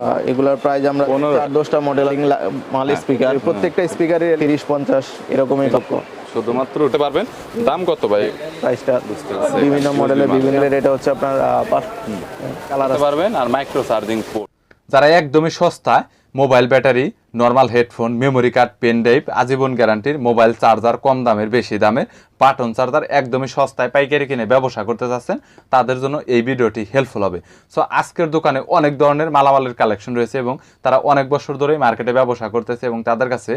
এগুলার প্রাইস আমরা 4-10টা মডেল মাল স্পিকার, প্রত্যেকটা স্পিকারের 30-50 এরকমই লক্ষ। শুধুমাত্র উঠতে পারবেন। দাম কত ভাই? প্রাইসটা বিভিন্ন মডেলের বিভিন্ন রেট হচ্ছে আপনার কালার পারবেন। আর মাইক্রো চার্জিং পোর্ট যারা একদমই সস্তা mobile battery, normal headphone, memory card, pen drive, আজীবন গ্যারান্টির মোবাইল চার্জার, কম দামের বেশি দামের বাটন চার্জার একদমই সস্তায় পাইকারি কিনে ব্যবসা করতে চাচ্ছেন, তাদের জন্য এই ভিডিওটি হেল্পফুল হবে। সো আজকের দোকানে অনেক ধরনের মালামালের কালেকশন রয়েছে এবং তারা অনেক বছর ধরেই মার্কেটে ব্যবসা করতেছে এবং তাদের কাছে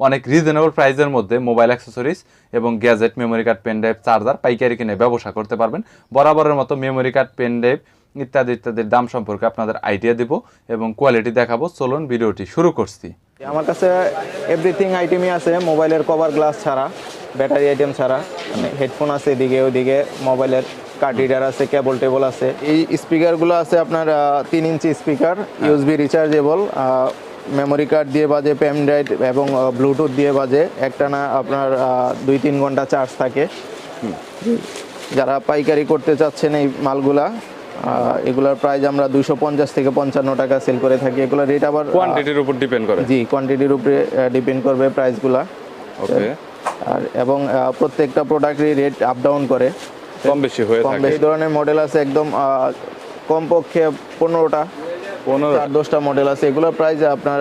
অনেক রিজনেবল প্রাইসের মধ্যে মোবাইল অ্যাক্সেসরিজ এবং gadget, memory card, pen drive, charger পাইকারি কিনে ব্যবসা করতে পারবেন। বরাবরের মতো মেমোরি কার্ড, পেন ড্রাইভ ইত্যাদি ইত্যাদির দাম সম্পর্কে আপনাদের আইডিয়া দিব এবং কোয়ালিটি দেখাবো। চলুন ভিডিওটি শুরু করছি। আমার কাছে এভরিথিং আইটেমই আছে, মোবাইলের কভার গ্লাস ছাড়া, ব্যাটারি আইটেম ছাড়া। হেডফোন আছে এদিকে, ওইদিকে মোবাইলের কার্ড রিডার আছে, কেবল টেবল আছে। এই স্পিকারগুলো আছে আপনার 3 inch speaker, USB rechargeable, memory card দিয়ে বাজে, পেন ড্রাইভ এবং ব্লুটুথ দিয়ে বাজে। একটানা আপনার 2-3 ঘন্টা চার্জ থাকে। যারা পাইকারি করতে চাচ্ছেন এই মালগুলা, এগুলোর প্রাইস আমরা 250 থেকে 55 টাকা সেল করে থাকি। এগুলোর রেট আবার কোয়ান্টিটির উপর ডিপেন্ড করে। জি, কোয়ান্টিটির উপরে ডিপেন্ড করবে প্রাইসগুলা। ওকে। আর এবং প্রত্যেকটা প্রোডাক্টের রেট আপ ডাউন করে, কম বেশি হয়ে থাকে। এই ধরনের মডেল আছে একদম কমপক্ষে 15টা 10টা মডেল আছে। এগুলোর প্রাইস আপনার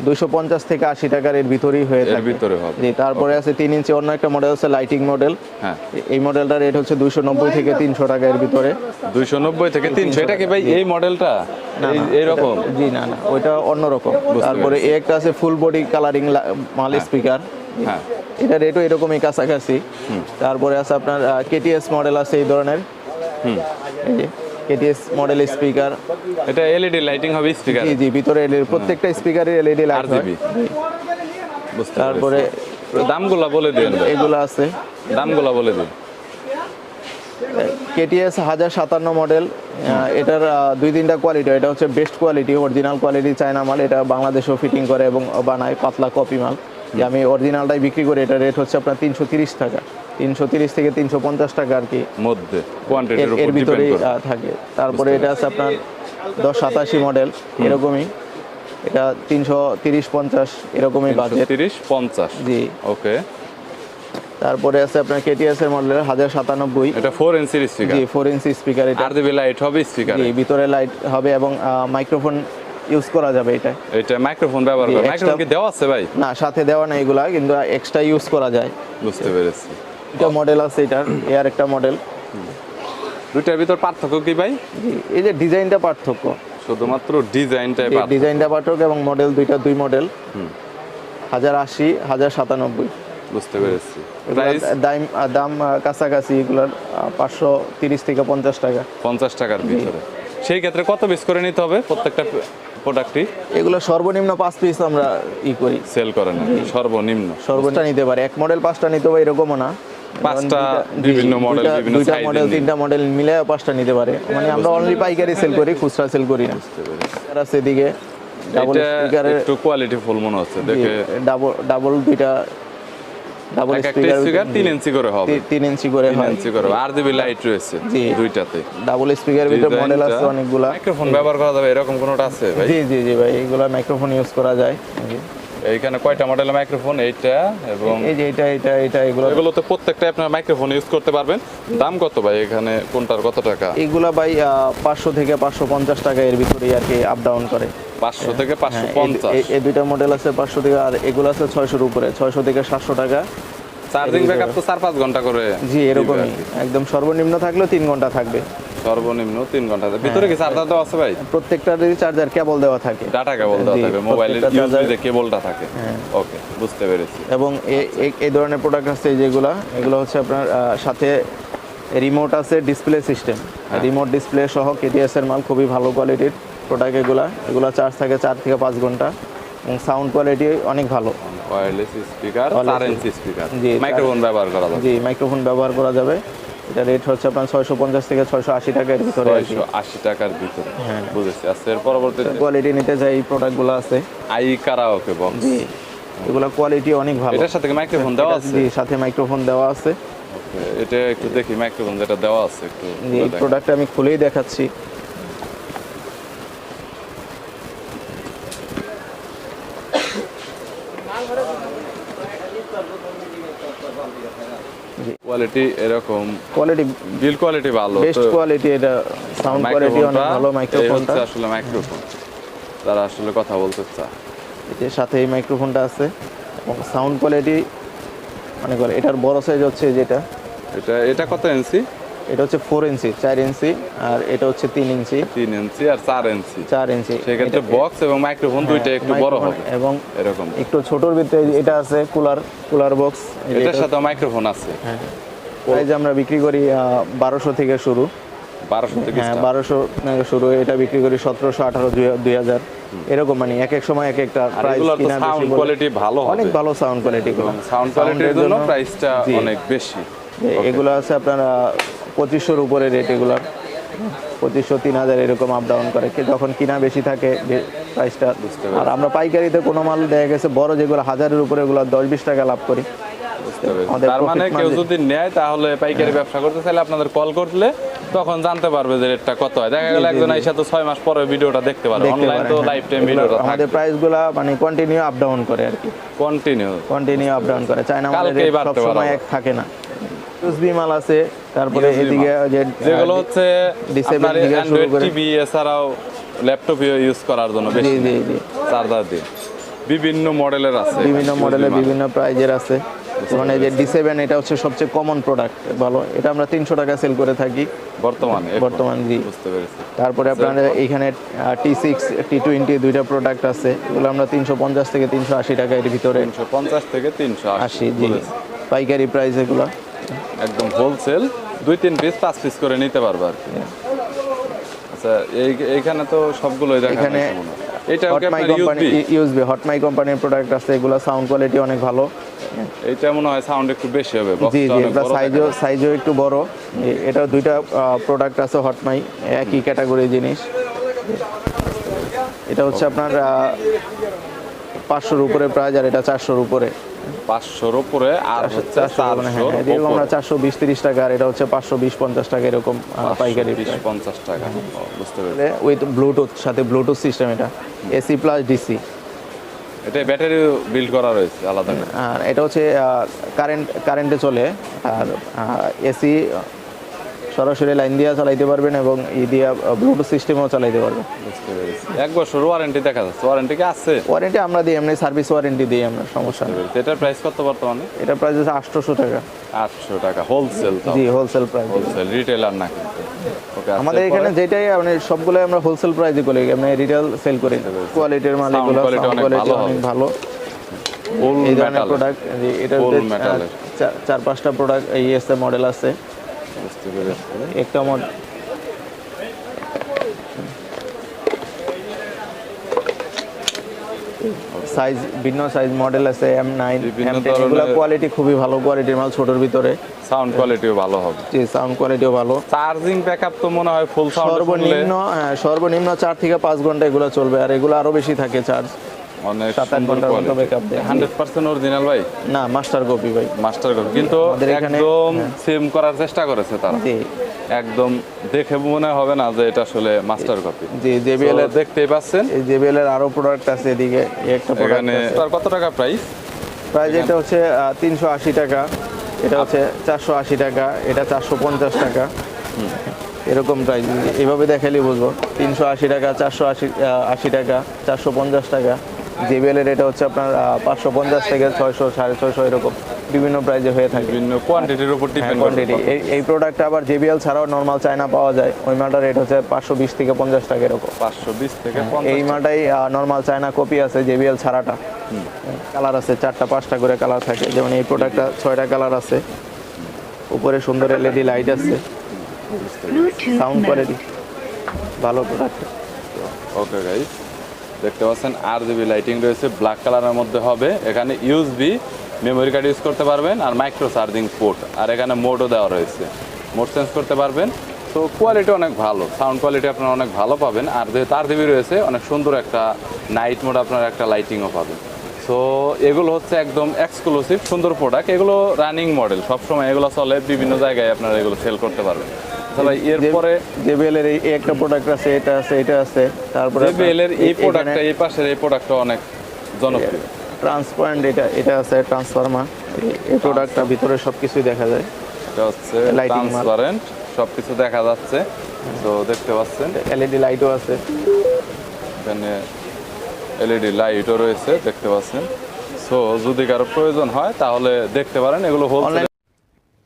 250 থেকে 80 টাকার এর ভিতরেই হয়ে থাকে। ভিতরে হবে। জি, তারপরে আছে 3 ইঞ্চি অন্য একটা মডেল আছে, লাইটিং মডেল। হ্যাঁ, এই মডেলটার রেট হচ্ছে 290 থেকে 300 টাকা এর ভিতরে। 290 থেকে 300। এটা কি ভাই এই মডেলটা এই রকম? জি না, ওইটা অন্যরকম। তারপরে একটা আছে ফুল বডি কালারিং মাল স্পিকার। হ্যাঁ, এটা রেটও এরকমই কাছাকাছি। তারপরে আছে আপনার কেটিএস মডেল আছে এই ধরনের। এই যে কেটিএস মডেল স্পিকার। এটা এলইডি লাইটিং হবে স্পিকার? জি জি, ভিতরে প্রত্যেকটা স্পিকারের এলইডি লাইট হয়। তারপরে দামগুলো বলে দেন। এগুলো আছে, দামগুলো বলে দিন। KTS 1057 model. এটার 2-3টা কোয়ালিটি। এটা হচ্ছে best quality, original quality China মাল। এটা বাংলাদেশেও ফিটিং করে এবং বানায়, পাতলা কপি মাল। যে আমি অরিজিনালটাই বিক্রি করি। এটা রেট হচ্ছে আপনার 330 টাকা, 330 থেকে 350 টাকা আর কি মধ্যে, কোয়ান্টিটির উপর এর ভিতরেই ডিপেন্ড করে থাকে। তারপরে এটা আছে আপনার 1087 মডেল, এরকমই। এটা 330-50 এরকমই বাজেট। 330-50। জি, ওকে। তারপরে আছে আপনার কেটিএস এর মডেল 1097। এটা 4 ইঞ্চির স্পিকার? জি, 4 ইঞ্চি স্পিকার। এটা আরজিবি লাইট হবে স্পিকারে? জি, ভিতরে লাইট হবে এবং মাইক্রোফোন ইউজ করা যাবে। এটা মাইক্রোফোন ব্যবহার করে? মাইক্রোফোন কি দেওয়া আছে ভাই? না, সাথে দেওয়া না, এগুলা কিন্তু এক্সট্রা ইউজ করা যায়। বুঝতে পেরেছি। এটা মডেল আছে, এটার এর একটা মডেল। দুইটার ভিতর পার্থক্য কি ভাই? জি, এই যে ডিজাইনটা পার্থক্য, শুধুমাত্র ডিজাইনটাই ডিজাইনটা পার্থক্য এবং মডেল দুইটা, 2 মডেল। 1080, 1097। বুঝতে পেরেছি। দাম কাছাকাছি এগুলোর 530 থেকে 50 টাকা। 50 টাকার ভিতরে। সেই ক্ষেত্রে কত পিস করে নিতে হবে প্রত্যেকটা প্রোডাক্টই? এগুলো সর্বনিম্ন 5 পিস আমরা করি, সেল করেন। সর্বনিম্ন নিতে পারে। এক মডেল 5টা নিতে পারে এরকমও না। 5টা বিভিন্ন মডেল, বিভিন্ন দুইটা সাইজের, মডেল 3টা মডেল মিলে 5টা নিতে পারে। মানে আমরা অনলি পাইকারি সেল করি, খুচরা সেল করি না। আর আছে এদিকে ডাবল স্পিকারের, একটু কোয়ালিটি ফুল মনে হচ্ছে দেখে। ডাবল দুইটা ডাবল স্পিকার 3 ইঞ্চি করে হবে। 3 ইঞ্চি করে হয়। 3 ইঞ্চি করে আরজিবি লাইট রয়েছে দুইটাতে। ডাবল স্পিকারের ভিতরে মডেল আছে অনেকগুলা। মাইক্রোফোন ব্যবহার করা যাবে এরকম কোনটা আছে ভাই? জি জি জি ভাই, এগুলা মাইক্রোফোন ইউজ করা যায়। এইখানে কয়টা মডেলের মাইক্রোফোন? এইটা এবং এই যে এটা এগুলো তো প্রত্যেকটা আপনার মাইক্রোফোন ইউজ করতে পারবেন। দাম কত ভাই এখানে কোনটার কত টাকা? এগুলা ভাই 500 থেকে 550 টাকা এর ভিতরে আর কি আপ ডাউন করে। 500 থেকে 550? এই দুইটা মডেল আছে 500 থেকে, আর এগুলো আছে 600 এর উপরে, 600 থেকে 700 টাকা। চার্জিং ব্যাকআপ তো 4-5 ঘন্টা করে? জি, এরকমই। একদম সর্বনিম্ন থাকলেও 3 ঘন্টা থাকবে। সর্বনিম্ন 3 ঘন্টা। ভিতরে কি চার্জার দেওয়া আছে ভাই? প্রত্যেকটারই চার্জার কেবল দেওয়া থাকে, ডাটা কেবল দেওয়া থাকে, মোবাইলের ইউএসবি যে কেবলটা থাকে। ওকে, বুঝতে পেরেছি। এবং এই ধরনের প্রোডাক্ট আছে যেগুলো, এগুলো হচ্ছে আপনার সাথে রিমোট আছে, ডিসপ্লে সিস্টেম, রিমোট ডিসপ্লে সহ কেটিএস এর মাল, খুবই ভালো কোয়ালিটির প্রোডাক্ট। এগুলো চার্জ থাকে 4 থেকে 5 ঘন্টা এবং সাউন্ড কোয়ালিটি অনেক ভালো। Wireless speaker, 4 inch speaker. জি, মাইক্রোফোন ব্যবহার করা যাবে? জি, মাইক্রোফোন ব্যবহার করা যাবে। এটা রেট হচ্ছে আপনার 650 থেকে 680 টাকার ভিতরে। 680 টাকার ভিতরে, বুঝেছি। আচ্ছা, এর পরবর্তীতে কোয়ালিটি নিতে চাই এই প্রোডাক্টগুলো আছে। I karaoke box. জি, এগুলো কোয়ালিটি অনেক ভালো। এটার সাথে মাইক্রোফোন দেওয়া আছে? জি, সাথে মাইক্রোফোন দেওয়া আছে। এটা একটু দেখি মাইক্রোফোন যেটা দেওয়া আছে একটু। এই প্রোডাক্টটা আমি খুলেই দেখাচ্ছি। কোয়ালিটি এরকম, কোয়ালিটি বিল কোয়ালিটি ভালো। বেস্ট কোয়ালিটি, এটা সাউন্ড কোয়ালিটি অনেক ভালো। মাইক্রোফোনটা আসলে মাইক্রোফোন তারা আসলে কথা বলতে চায়, এর সাথে এই মাইক্রোফোনটা আছে এবং সাউন্ড কোয়ালিটি অনেক ভালো। এটার বড় সাইজ হচ্ছে যেটা, এটা কত ইঞ্চি? এটা হচ্ছে 4 ইঞ্চি, 4 ইঞ্চি, আর এটা হচ্ছে 3 ইঞ্চি, 3 ইঞ্চি আর 4 ইঞ্চি। 4 ইঞ্চি। সেক্ষেত্রে বক্স এবং মাইক্রোফোন দুইটা একটু বড় হবে এবং এরকম। একটু ছোটর ভিতরে এটা আছে কুলার বক্স। এটার সাথে মাইক্রোফোন আছে। হ্যাঁ, প্রাইস আমরা বিক্রি করি 1200 থেকে শুরু। 1200 থেকে হ্যাঁ, 1200 থেকে শুরু। এটা বিক্রি করি 1700, 1800, 2000 এরকম, মানে এক এক সময় এক একটা প্রাইস। কিনা সাউন্ড কোয়ালিটি ভালো হবে, অনেক ভালো সাউন্ড কোয়ালিটি। সাউন্ড কোয়ালিটির জন্য প্রাইসটা অনেক বেশি। এগুলো আছে আপনার 2500-র উপরে রেট। এগুলার 2500, 3000 এরকম আপ ডাউন করে, যখন কিনা বেশি থাকে প্রাইসটা। আর আমরা পাইকারিতে কোনো মাল দেখা গেছে বড় যেগুলো 1000-এর উপরে, এগুলো 10-20 টাকা লাভ করি। তার মানে কেউ যদি নেয় তাহলে পাইকারি ব্যবসা করতে চাইলে আপনাদের কল করলে তখন জানতে পারবে যে রেটটা কত হয়। দেখা গেল একজন আইসা তো 6 মাস পরে ভিডিওটা দেখতে পারবে, অনলাইন তো লাইফ টাইম ভিডিওটা থাকে। আমাদের প্রাইসগুলো মানে কন্টিনিউ আপ ডাউন করে আর কি, কন্টিনিউ আপ ডাউন করে। চায়না মালের রেট সব সময় এক থাকে না। ইউএসবি মাল আছে, তারপরে এদিকে যেগুলো হচ্ছে আপনার অ্যান্ড্রয়েড টিভি এছাড়াও ল্যাপটপ ইউজ করার জন্য বেশি চার্জার দিয়ে বিভিন্ন মডেলের আছে, বিভিন্ন মডেলের বিভিন্ন প্রাইজের আছে। মানে যে D7, এটা হচ্ছে সবচেয়ে কমন প্রোডাক্ট, ভালো। এটা আমরা 300 টাকা সেল করে থাকি বর্তমান। জি, বুঝতে পেরেছি। তারপরে আপনাদের এইখানে T6, T20 দুইটা প্রোডাক্ট আছে, এগুলো আমরা 350 থেকে 380 টাকা এর ভিতরে। 350 থেকে 380, জি, পাইকারি প্রাইস এগুলো একদম হোলসেল 2-3 পিস 5 পিস করে নিতে পারবে আর কি। আচ্ছা, এইখানে তো সবগুলোই দেখা এখানে এটা হটমাই কোম্পানি, ইউএসবি হটমাই কোম্পানির প্রোডাক্ট আছে। এগুলো সাউন্ড কোয়ালিটি অনেক ভালো। এটা মনে হয় সাউন্ড একটু বেশি হবে, জি জি, এটা সাইজও একটু বড়। এটা দুইটা প্রোডাক্ট আছে হটমাই, একই ক্যাটাগরি জিনিস। এটা হচ্ছে আপনার 500-র উপরে প্রাইস, আর এটা 400-র উপরে। 500-র উপরে আর হচ্ছে 400, এরকম আমরা 420-30 টাকা, আর এটা হচ্ছে 520-50 টাকা এরকম পাইকারি। 20-50 টাকা, বুঝতে পেরেছি। উইথ ব্লুটুথ, সাথে ব্লুটুথ সিস্টেম। এটা এসি প্লাস ডিসি। এটা ব্যাটারি বিল্ড করা রয়েছে আলাদা করে। আর এটা হচ্ছে কারেন্টে চলে, আর এসি সরাসরি লাইন দিয়ে চালাইতে পারবেন এবং দিয়ে ব্লুটুথ সিস্টেমও চালাইতে পারবেন। বুঝতে পেরেছি। 1 বছর ওয়ারেন্টি দেখা যাচ্ছে, ওয়ারেন্টি কি আছে? ওয়ারেন্টি আমরা দিই, এমনি সার্ভিস ওয়ারেন্টি দিই আমরা, সমস্যা নেই। এটার প্রাইস কত বর্তমানে? এটার প্রাইস হচ্ছে 800 টাকা। 800 টাকা হোলসেল? জি, হোলসেল প্রাইস। হোলসেল, রিটেলার না কিন্তু। ওকে, আমাদের এখানে যেটাই মানে সবগুলো আমরা হোলসেল প্রাইসে করি, আমরা রিটেল সেল করি। কোয়ালিটির মাল এগুলো, কোয়ালিটি অনেক ভালো। এই ধরনের প্রোডাক্ট, এটার 4-5টা প্রোডাক্ট এই এসে মডেল আছে। বুঝতে পেরেছি। একটা মডেল সাইজ, ভিন্ন সাইজ মডেল আছে, M9, M10, এগুলো কোয়ালিটি খুবই ভালো কোয়ালিটির মাল, ছোটর ভিতরে। সাউন্ড কোয়ালিটিও ভালো হবে? জি, সাউন্ড কোয়ালিটিও ভালো। চার্জিং ব্যাকআপ তো মনে হয় ফুল সাউন্ড সর্বনিম্ন 4 থেকে 5 ঘন্টা এগুলো চলবে, আর এগুলো আরো বেশি থাকে চার্জ। অনেক 7-8 ঘন্টার মতো ব্যাকআপ দেয়। 100% অরিজিনাল ভাই? না, মাস্টার কপি ভাই, মাস্টার কপি। কিন্তু একদম সেম করার চেষ্টা করেছে তারা। জি, একদম দেখে মনে হবে না যে এটা আসলে মাস্টার কপি। জি, JBL এর দেখতেই পাচ্ছেন, এই JBL এর আরো প্রোডাক্ট আছে এদিকে। একটা প্রোডাক্ট এখানে তার কত টাকা প্রাইস? এটা হচ্ছে 380 টাকা, এটা হচ্ছে 480 টাকা, এটা 450 টাকা, এরকম প্রাইস। এইভাবে দেখালে বুঝবো। 380 টাকা, 480 টাকা, 450 টাকা। JBL এর এটা হচ্ছে আপনার 550 থেকে 600, 650 এরকম বিভিন্ন প্রাইজে হয়ে থাকে, বিভিন্ন কোয়ান্টিটির উপর ডিপেন্ড করে। এই প্রোডাক্টটা আবার JBL ছাড়াও নরমাল চায়না পাওয়া যায়, ওই মালটার রেট হচ্ছে 520 থেকে 50 টাকা এরকম। 520 থেকে 50। এই মালটাই নরমাল চায়না কপি আছে, JBL ছাড়াটা। কালার আছে 4টা-5টা করে কালার থাকে, যেমন এই প্রোডাক্টটা 6টা কালার আছে, উপরে সুন্দর LED লাইট আছে, সাউন্ড কোয়ালিটি ভালো প্রোডাক্ট। ওকে গাইস, দেখতে পাচ্ছেন RGB লাইটিং রয়েছে, ব্ল্যাক কালারের মধ্যে হবে। এখানে USB মেমোরি কার্ড ইউজ করতে পারবেন, আর মাইক্রো চার্জিং পোর্ট, আর এখানে মোডও দেওয়া রয়েছে, মোড চেঞ্জ করতে পারবেন। তো কোয়ালিটি অনেক ভালো, সাউন্ড কোয়ালিটি আপনারা অনেক ভালো পাবেন। আর যেহেতু RGB রয়েছে, অনেক সুন্দর একটা নাইট মোড আপনারা একটা লাইটিংও পাবেন। সো এগুলো হচ্ছে একদম এক্সক্লুসিভ সুন্দর প্রোডাক্ট, এগুলো রানিং মডেল, সবসময় এগুলো চলে, বিভিন্ন জায়গায় আপনারা এগুলো সেল করতে পারবেন। ভাই, এরপরে JBL এর এই একটা প্রোডাক্ট আছে, এটা আছে, এটা আছে। তারপরে JBL এর এই প্রোডাক্টটা, এই পাশের এই প্রোডাক্টটা অনেক জনপ্রিয়। ট্রান্সপারেন্ট, এটা আছে ট্রান্সফরমার। এই প্রোডাক্টটা ভিতরে সব কিছুই দেখা যায়। এটা হচ্ছে Lighting মাল। ট্রান্সপারেন্ট, সবকিছু দেখা যাচ্ছে। তো দেখতে পাচ্ছেন এলইডি লাইটও আছে। এখানে এলইডি লাইটও রয়েছে, দেখতে পাচ্ছেন। সো যদি কারো প্রয়োজন হয় তাহলে দেখতে পারেন, এগুলো হোলসেল।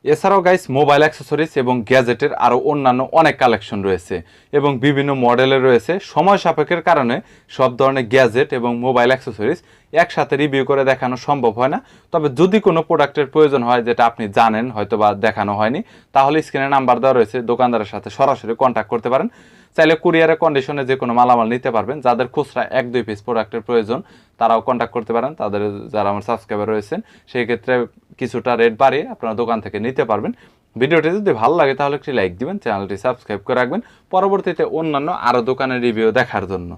এছাড়াও গাইস মোবাইল অ্যাক্সেসরিজ এবং গ্যাজেটের আরও অন্যান্য অনেক কালেকশন রয়েছে এবং বিভিন্ন মডেলের রয়েছে। সময় সাপেক্ষের কারণে সব ধরনের গ্যাজেট এবং মোবাইল অ্যাক্সেসরিজ একসাথে রিভিউ করে দেখানো সম্ভব হয় না। তবে যদি কোনো প্রোডাক্টের প্রয়োজন হয় যেটা আপনি জানেন হয়তো বা দেখানো হয়নি, তাহলে স্ক্রিনে নাম্বার দেওয়া রয়েছে, দোকানদারের সাথে সরাসরি কন্ট্যাক্ট করতে পারেন। চাইলে কুরিয়ারের কন্ডিশনে যে কোনো মালামাল নিতে পারবেন। যাদের খুচরা 1-2 পিস প্রোডাক্টের প্রয়োজন তারাও কন্ট্যাক্ট করতে পারেন। তাদের যারা আমার সাবস্ক্রাইবার রয়েছেন সেই ক্ষেত্রে কিছুটা রেট বাড়িয়ে আপনারা দোকান থেকে নিতে পারবেন। ভিডিওটি যদি ভালো লাগে তাহলে একটি লাইক দিবেন, চ্যানেলটি সাবস্ক্রাইব করে রাখবেন পরবর্তীতে অন্যান্য আরও দোকানের রিভিউ দেখার জন্য।